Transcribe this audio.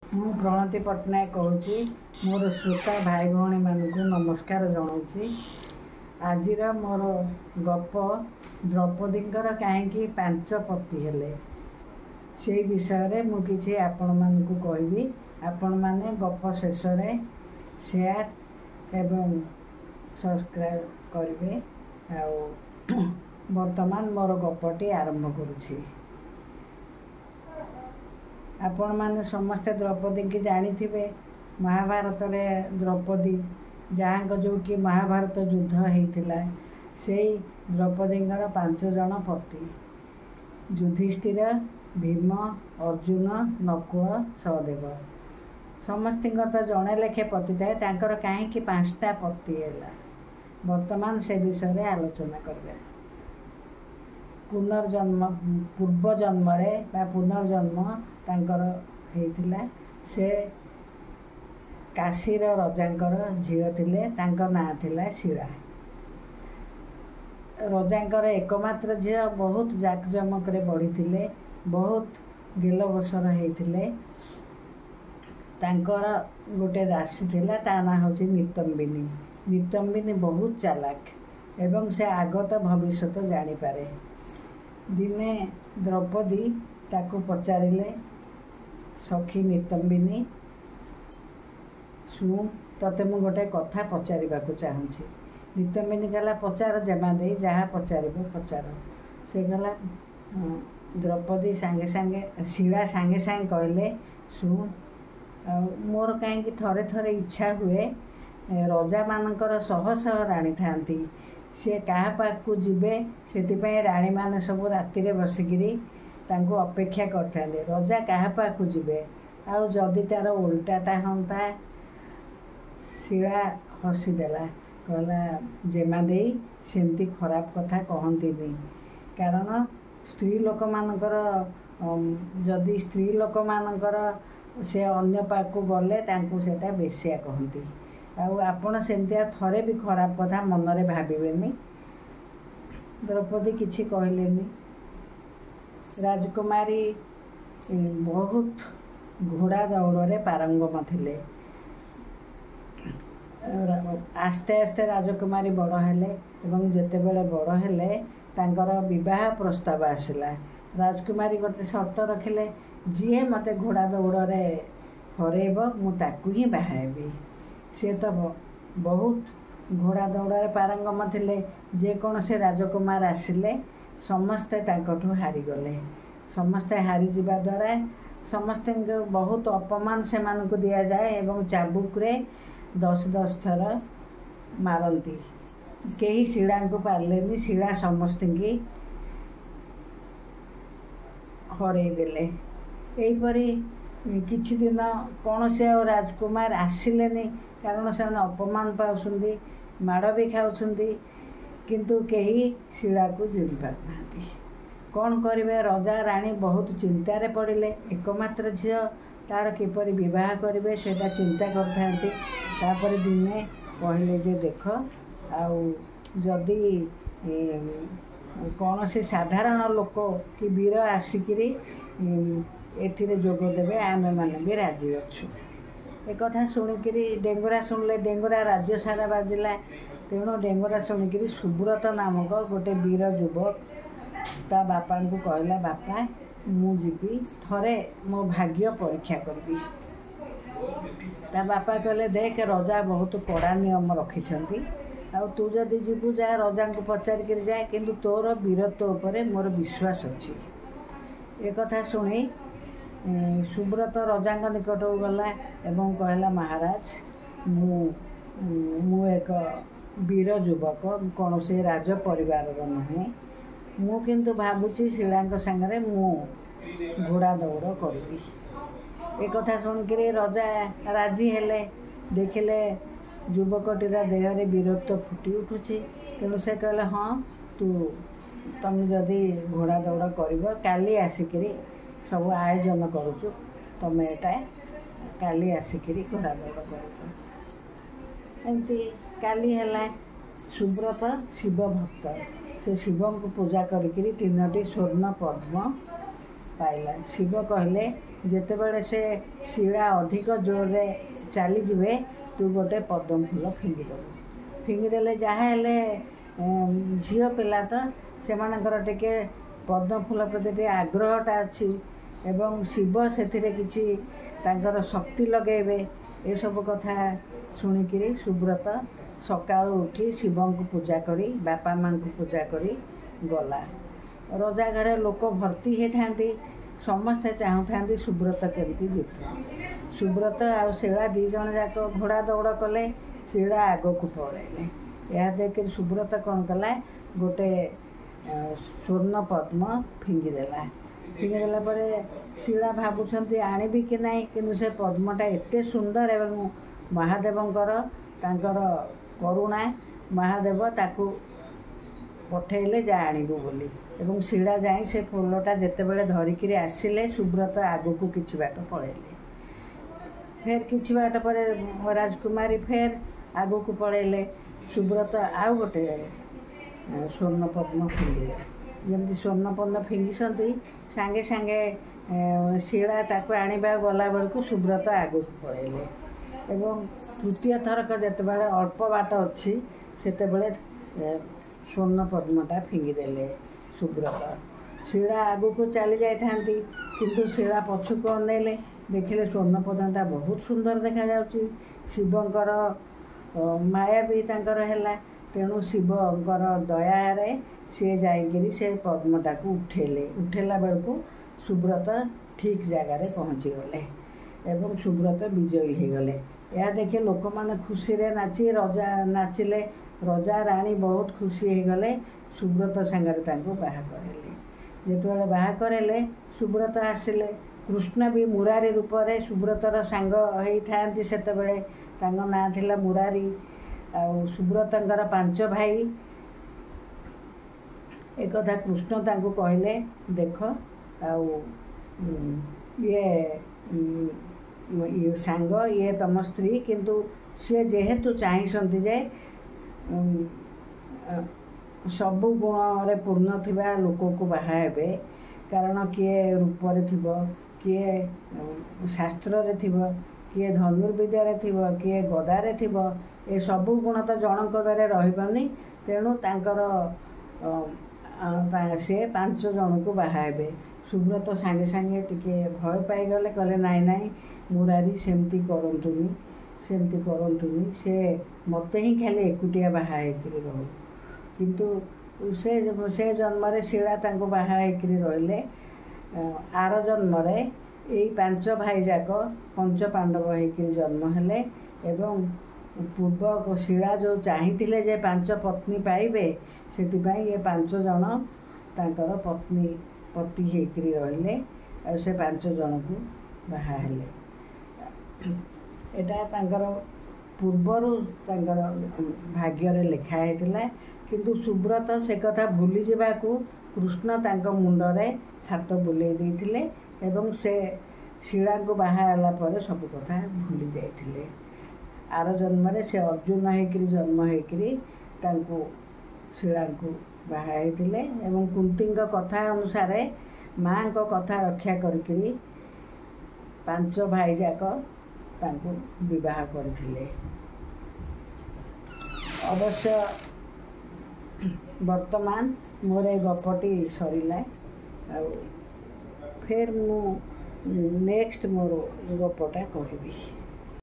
ମୁଁ ପ୍ରଣତି ପଟ୍ଟନାୟକ କହୁଛି। ମୋର ଶ୍ରୋତା ଭାଇ ଭଉଣୀମାନଙ୍କୁ ନମସ୍କାର ଜଣାଉଛି। ଆଜିର ମୋର ଗପ ଦ୍ରୌପଦୀଙ୍କର କାହିଁକି 5 ପତି ହେଲେ, ସେଇ ବିଷୟରେ ମୁଁ କିଛି ଆପଣମାନଙ୍କୁ କହିବି। ଆପଣମାନେ ଗପ ଶେଷରେ ସେୟାର ଏବଂ ସବସ୍କ୍ରାଇବ୍ କରିବେ। ଆଉ ବର୍ତ୍ତମାନ ମୋର ଗପଟି ଆରମ୍ଭ କରୁଛି। ଆପଣମାନେ ସମସ୍ତେ ଦ୍ରୌପଦୀଙ୍କୁ ଜାଣିଥିବେ। ମହାଭାରତରେ ଦ୍ରୌପଦୀ, ଯାହାଙ୍କ ଯୋଉକି ମହାଭାରତ ଯୁଦ୍ଧ ହେଇଥିଲା, ସେଇ ଦ୍ରୌପଦୀଙ୍କର 5 ଜଣ ପତି: ଯୁଧିଷ୍ଠିର, ଭୀମ, ଅର୍ଜୁନ, ନକୁଳ, ସହଦେବ। ସମସ୍ତଙ୍କର ତ ଜଣେ ଲେଖେ ପତି ଥାଏ, ତାଙ୍କର କାହିଁକି 5ଟା ପତି ହେଲା, ବର୍ତ୍ତମାନ ସେ ବିଷୟରେ ଆଲୋଚନା କରିବା। ପୂର୍ବ ଜନ୍ମରେ ବା ପୁନର୍ଜନ୍ମ ତାଙ୍କର ହେଇଥିଲା। ସେ କାଶୀର ରଜାଙ୍କର ଝିଅ ଥିଲେ। ତାଙ୍କ ନାଁ ଥିଲା ଶିଳା। ରଜାଙ୍କର ଏକମାତ୍ର ଝିଅ। ବହୁତ ଜାକଜମକରେ ବଢ଼ିଥିଲେ, ବହୁତ ଗେଲବସର ହେଇଥିଲେ। ତାଙ୍କର ଗୋଟେ ଦାସୀ ଥିଲା, ତା ନାଁ ହେଉଛି ନିତମ୍ବିନୀ। ନିତମ୍ବିନୀ ବହୁତ ଚାଲାକ ଏବଂ ସେ ଆଗତ ଭବିଷ୍ୟତ ଜାଣିପାରେ। ଦିନେ ଦ୍ରୌପଦୀ ତାକୁ ପଚାରିଲେ, ସଖୀ ନିତମ୍ବିନୀ, ଶୁଣ, ତତେ ମୁଁ ଗୋଟେ କଥା ପଚାରିବାକୁ ଚାହୁଁଛି। ନିତମ୍ବିନୀ କହିଲା, ପଚାର ଜେମା ଦେଇ, ଯାହା ପଚାରିବ ପଚାର। ସେ କହିଲା, ଦ୍ରୌପଦୀ ଶିଳା ସାଙ୍ଗେ ସାଙ୍ଗେ କହିଲେ, ଶୁଣ, ଆଉ ମୋର କାହିଁକି ଥରେ ଥରେ ଇଚ୍ଛା ହୁଏ, ରଜାମାନଙ୍କର ଶହ ଶହ ରାଣୀ ଥାଆନ୍ତି, ସେ କାହା ପାଖକୁ ଯିବେ, ସେଥିପାଇଁ ରାଣୀମାନେ ସବୁ ରାତିରେ ବସିକିରି ତାଙ୍କୁ ଅପେକ୍ଷା କରିଥାନ୍ତି, ରଜା କାହା ପାଖକୁ ଯିବେ। ଆଉ ଯଦି ତାର ଓଲଟାଟା ହୁଅନ୍ତା। ଶିଳା ହସିଦେଲା, କହିଲା, ଜେମା ଦେଇ, ସେମିତି ଖରାପ କଥା କହନ୍ତିନି। କାରଣ ଯଦି ସ୍ତ୍ରୀ ଲୋକମାନଙ୍କର ସେ ଅନ୍ୟ ପାଖକୁ ଗଲେ ତାଙ୍କୁ ସେଇଟା ବେଶ୍ୟା କହନ୍ତି। ଆଉ ଆପଣ ସେମିତିଆ ଥରେ ବି ଖରାପ କଥା ମନରେ ଭାବିବେନି। ଦ୍ରୌପଦୀ କିଛି କହିଲେନି। ରାଜକୁମାରୀ ବହୁତ ଘୋଡ଼ା ଦୌଡ଼ରେ ପାରଙ୍ଗମ ଥିଲେ। ଆସ୍ତେ ଆସ୍ତେ ରାଜକୁମାରୀ ବଡ଼ ହେଲେ ଏବଂ ଯେତେବେଳେ ବଡ଼ ହେଲେ ତାଙ୍କର ବିବାହ ପ୍ରସ୍ତାବ ଆସିଲା। ରାଜକୁମାରୀ ଗୋଟେ ସର୍ତ୍ତ ରଖିଲେ, ଯିଏ ମୋତେ ଘୋଡ଼ା ଦୌଡ଼ରେ ହରେଇବ ମୁଁ ତାକୁ ହିଁ ବାହା ହେବି। ସିଏ ତ ବହୁତ ଘୋଡ଼ା ଦୌଡ଼ରେ ପାରଙ୍ଗମ ଥିଲେ। ଯେକୌଣସି ରାଜକୁମାର ଆସିଲେ ସମସ୍ତେ ତାଙ୍କଠୁ ହାରିଗଲେ। ସମସ୍ତେ ହାରିଯିବା ଦ୍ୱାରା ସମସ୍ତଙ୍କୁ ବହୁତ ଅପମାନ ସେମାନଙ୍କୁ ଦିଆଯାଏ ଏବଂ ଚାବୁକରେ 10 ଥର ମାରନ୍ତି। କେହି ଶିଳାଙ୍କୁ ପାରିଲେନି। ଶିଳା ସମସ୍ତଙ୍କୁ ହରେଇ ଦେଲେ। ଏହିପରି କିଛି ଦିନ କୌଣସି ଆଉ ରାଜକୁମାର ଆସିଲେନି, କାରଣ ସେମାନେ ଅପମାନ ପାଉଛନ୍ତି, ମାଡ଼ ବି ଖାଉଛନ୍ତି, କିନ୍ତୁ କେହି ଶିଳାକୁ ଜିଣି ପାରୁନାହାନ୍ତି। କ'ଣ କରିବେ? ରଜା ରାଣୀ ବହୁତ ଚିନ୍ତାରେ ପଡ଼ିଲେ। ଏକମାତ୍ର ଝିଅ, ତାର କିପରି ବିବାହ କରିବେ ସେଇଟା ଚିନ୍ତା କରିଥାନ୍ତି। ତାପରେ ଦିନେ କହିଲେ ଯେ, ଦେଖ, ଆଉ ଯଦି କୌଣସି ସାଧାରଣ ଲୋକ କି ବୀର ଆସିକିରି ଏଥିରେ ଯୋଗ ଦେବେ, ଆମେମାନେ ବି ରାଜି ଅଛୁ। ଏକଥା ଶୁଣିକିରି ଡେଙ୍ଗୁରା ଶୁଣିଲେ। ଡେଙ୍ଗୁରା ରାଜ୍ୟ ସାରା ବାଜିଲା। ତେଣୁ ଡେଙ୍ଗୁରା ଶୁଣିକିରି ସୁବ୍ରତ ନାମକ ଗୋଟେ ବୀର ଯୁବକ ତା ବାପାଙ୍କୁ କହିଲା, ବାପା, ମୁଁ ଯିବି, ଥରେ ମୋ ଭାଗ୍ୟ ପରୀକ୍ଷା କରିବି। ତା ବାପା କହିଲେ, ଦେଖ, ରଜା ବହୁତ କଡ଼ା ନିୟମ ରଖିଛନ୍ତି, ଆଉ ତୁ ଯଦି ଯିବୁ ଯା, ରଜାଙ୍କୁ ପଚାରିକିରି ଯା, କିନ୍ତୁ ତୋର ବୀରତ୍ୱ ଉପରେ ମୋର ବିଶ୍ୱାସ ଅଛି। ଏକଥା ଶୁଣି ସୁବ୍ରତ ରଜାଙ୍କ ନିକଟକୁ ଗଲା ଏବଂ କହିଲା, ମହାରାଜ, ମୁଁ ଏକ ବୀର ଯୁବକ, କୌଣସି ରାଜ ପରିବାରର ନୁହେଁ। ମୁଁ କିନ୍ତୁ ଭାବୁଛି ଶିଳାଙ୍କ ସାଙ୍ଗରେ ମୁଁ ଘୋଡ଼ା ଦୌଡ଼ କରିବି। ଏକଥା ଶୁଣିକିରି ରଜା ରାଜି ହେଲେ। ଦେଖିଲେ ଯୁବକଟିର ଦେହରେ ବୀରତ୍ୱ ଫୁଟି ଉଠୁଛି। ତେଣୁ ସେ କହିଲେ, ହଁ, ତମେ ଯଦି ଘୋଡ଼ା ଦୌଡ଼ କରିବ, କାଲି ଆସିକିରି ସବୁ ଆୟୋଜନ କରୁଛୁ, ତମେ ଏଇଟା କାଲି ଆସିକିରି ଘୋଡ଼ା ଦୌଡ଼ କରିବ। ଏମିତି କାଲି ହେଲା। ସୁବ୍ରତ ଶିବ ଭକ୍ତ। ସେ ଶିବଙ୍କୁ ପୂଜା କରିକିରି 3ଟି ସ୍ୱର୍ଣ୍ଣ ପଦ୍ମ ପାଇଲା। ଶିବ କହିଲେ, ଯେତେବେଳେ ସେ ଶିଳା ଅଧିକ ଜୋରରେ ଚାଲିଯିବେ ତୁ ଗୋଟେ ପଦ୍ମ ଫୁଲ ଫିଙ୍ଗିଦେବୁ। ଫିଙ୍ଗିଦେଲେ ଯାହା ହେଲେ ଝିଅ ପିଲା ତ ସେମାନଙ୍କର ଟିକେ ପଦ୍ମ ଫୁଲ ପ୍ରତି ଟିକେ ଆଗ୍ରହଟା ଅଛି ଏବଂ ଶିବ ସେଥିରେ କିଛି ତାଙ୍କର ଶକ୍ତି ଲଗେଇବେ। ଏସବୁ କଥା ଶୁଣିକିରି ସୁବ୍ରତ ସକାଳୁ ଉଠି ଶିବଙ୍କୁ ପୂଜା କରି ବାପା ମାଆଙ୍କୁ ପୂଜା କରି ଗଲା। ରଜା ଘରେ ଲୋକ ଭର୍ତ୍ତି ହେଇଥାନ୍ତି, ସମସ୍ତେ ଚାହୁଁଥାନ୍ତି ସୁବ୍ରତ କେମିତି ଜିତୁ। ସୁବ୍ରତ ଆଉ ଶିଳା ଦୁଇ ଜଣ ଯାକ ଘୋଡ଼ା ଦୌଡ଼ କଲେ, ଶିଳା ଆଗକୁ ପଳେଇଲେ। ଏହା ଦେଖିକି ସୁବ୍ରତ କ'ଣ କଲା, ଗୋଟେ ସ୍ୱର୍ଣ୍ଣ ପଦ୍ମ ଫିଙ୍ଗିଦେଲା। ଫିଙ୍ଗିଦେଲା ପରେ ଶିଳା ଭାବୁଛନ୍ତି ଆଣିବି କି ନାହିଁ, କିନ୍ତୁ ସେ ପଦ୍ମଟା ଏତେ ସୁନ୍ଦର ଏବଂ ମହାଦେବଙ୍କର ତାଙ୍କର କରୁଣା, ମହାଦେବ ତାକୁ ପଠେଇଲେ ଯା ଆଣିବୁ ବୋଲି। ଏବଂ ଶିଳା ଯାଇ ସେ ଫୁଲଟା ଯେତେବେଳେ ଧରିକିରି ଆସିଲେ ସୁବ୍ରତ ଆଗକୁ କିଛି ବାଟ ପଳେଇଲେ। ଫେର କିଛି ବାଟ ପରେ ରାଜକୁମାରୀ ଫେର ଆଗକୁ ପଳେଇଲେ। ସୁବ୍ରତ ଆଉ ଗୋଟେ ସ୍ୱର୍ଣ୍ଣ ପଦ୍ମ ଫିଙ୍ଗିଲେ। ଯେମିତି ସ୍ୱର୍ଣ୍ଣ ପଦ୍ମ ଫିଙ୍ଗିଛନ୍ତି ସାଙ୍ଗେ ସାଙ୍ଗେ ଶିଳା ତାକୁ ଆଣିବା ଗଲାବେଳକୁ ସୁବ୍ରତ ଆଗକୁ ପଳେଇଲେ। ଏବଂ ତୃତୀୟ ଥରକ ଯେତେବେଳେ ଅଳ୍ପ ବାଟ ଅଛି ସେତେବେଳେ ସ୍ୱର୍ଣ୍ଣ ପଦ୍ମଟା ଫିଙ୍ଗିଦେଲେ ସୁବ୍ରତ। ଶିଳା ଆଗକୁ ଚାଲି ଯାଇଥାନ୍ତି, କିନ୍ତୁ ଶିଳା ପଛକୁ ଅନେଇଲେ, ଦେଖିଲେ ସ୍ୱର୍ଣ୍ଣ ପଦ୍ମଟା ବହୁତ ସୁନ୍ଦର ଦେଖାଯାଉଛି। ଶିବଙ୍କର ମାୟା ବି ତାଙ୍କର ହେଲା, ତେଣୁ ଶିବଙ୍କର ଦୟାରେ ସିଏ ଯାଇକିରି ସେ ପଦ୍ମଟାକୁ ଉଠେଇଲେ। ଉଠେଇଲା ବେଳକୁ ସୁବ୍ରତ ଠିକ୍ ଜାଗାରେ ପହଞ୍ଚିଗଲେ ଏବଂ ସୁବ୍ରତ ବିଜୟୀ ହୋଇଗଲେ। ଏହା ଦେଖି ଲୋକମାନେ ଖୁସିରେ ନାଚିଲେ। ରଜା ରାଣୀ ବହୁତ ଖୁସି ହୋଇଗଲେ। ସୁବ୍ରତ ସାଙ୍ଗରେ ତାଙ୍କୁ ବାହା କରାଇଲେ। ଯେତେବେଳେ ବାହା କରାଇଲେ ସୁବ୍ରତ ଆସିଲେ। କୃଷ୍ଣ ବି ମୁରାରୀ ରୂପରେ ସୁବ୍ରତର ସାଙ୍ଗ ହେଇଥାନ୍ତି। ସେତେବେଳେ ତାଙ୍କ ନାଁ ଥିଲା ମୁରାରୀ। ଆଉ ସୁବ୍ରତଙ୍କର 5 ଭାଇ। ଏକଥା କୃଷ୍ଣ ତାଙ୍କୁ କହିଲେ, ଦେଖ ଆଉ ଇଏ ସାଙ୍ଗ, ଇଏ ତମ ସ୍ତ୍ରୀ, କିନ୍ତୁ ସିଏ ଯେହେତୁ ଚାହିଁଛନ୍ତି ଯେ ସବୁ ଗୁଣରେ ପୂର୍ଣ୍ଣ ଥିବା ଲୋକକୁ ବାହା ହେବେ, କାରଣ କିଏ ରୂପରେ ଥିବ, କିଏ ଶାସ୍ତ୍ରରେ ଥିବ, କିଏ ଧନୁର୍ବିଦ୍ୟାରେ ଥିବ, କିଏ ଗଦାରେ ଥିବ, ଏ ସବୁ ଗୁଣ ତ ଜଣଙ୍କ ଦ୍ୱାରା ରହିବନି। ତେଣୁ ତାଙ୍କର ସେ 5 ଜଣଙ୍କୁ ବାହା ହେବେ। ସୁବ୍ରତ ସାଙ୍ଗେ ସାଙ୍ଗେ ଟିକେ ଭୟ ପାଇଗଲେ, କହିଲେ ନାଇଁ ନାଇଁ ମୁରାରୀ ସେମିତି କରନ୍ତୁନି, ସେ ମୋତେ ହିଁ ଖାଲି ଏକୁଟିଆ ବାହା ହେଇକିରି ରହୁ। କିନ୍ତୁ ସେ ଜନ୍ମରେ ଶିଳା ତାଙ୍କୁ ବାହା ହେଇକିରି ରହିଲେ। ଆର ଜନ୍ମରେ ଏଇ 5 ଭାଇ ଯାକ ପଞ୍ଚ ପାଣ୍ଡବ ହେଇକିରି ଜନ୍ମ ହେଲେ ଏବଂ ପୂର୍ବ ଶିଳା ଯେଉଁ ଚାହିଁଥିଲେ ଯେ 5 ପତ୍ନୀ ପାଇବେ, ସେଥିପାଇଁ ଏ 5 ଜଣ ତାଙ୍କର ପତି ହେଇକିରି ରହିଲେ ଆଉ ସେ 5 ଜଣଙ୍କୁ ବାହା ହେଲେ। ଏଇଟା ତାଙ୍କର ପୂର୍ବରୁ ତାଙ୍କର ଭାଗ୍ୟରେ ଲେଖା ହେଇଥିଲା। କିନ୍ତୁ ସୁବ୍ରତ ସେ କଥା ଭୁଲିଯିବାକୁ କୃଷ୍ଣ ତାଙ୍କ ମୁଣ୍ଡରେ ହାତ ବୁଲେଇ ଦେଇଥିଲେ ଏବଂ ସେ ଶିଳାଙ୍କୁ ବାହା ହେଲା ପରେ ସବୁ କଥା ଭୁଲି ଯାଇଥିଲେ। ଆର ଜନ୍ମରେ ସେ ଅର୍ଜୁନ ହେଇକିରି ଜନ୍ମ ହେଇକିରି ତାଙ୍କୁ ଶିଳାଙ୍କୁ ବାହା ହେଇଥିଲେ ଏବଂ କୁନ୍ତୀଙ୍କ କଥା ଅନୁସାରେ ମାଆଙ୍କ କଥା ରକ୍ଷା କରିକିରି 5 ଭାଇ ଯାକ ତାଙ୍କୁ ବିବାହ କରିଥିଲେ। ଅବଶ୍ୟ ବର୍ତ୍ତମାନ ମୋର ଏ ଗପଟି ସରିଲା। ଆଉ ଫେର ମୁଁ ନେକ୍ସଟ ମୋର ଗପଟା କହିବି।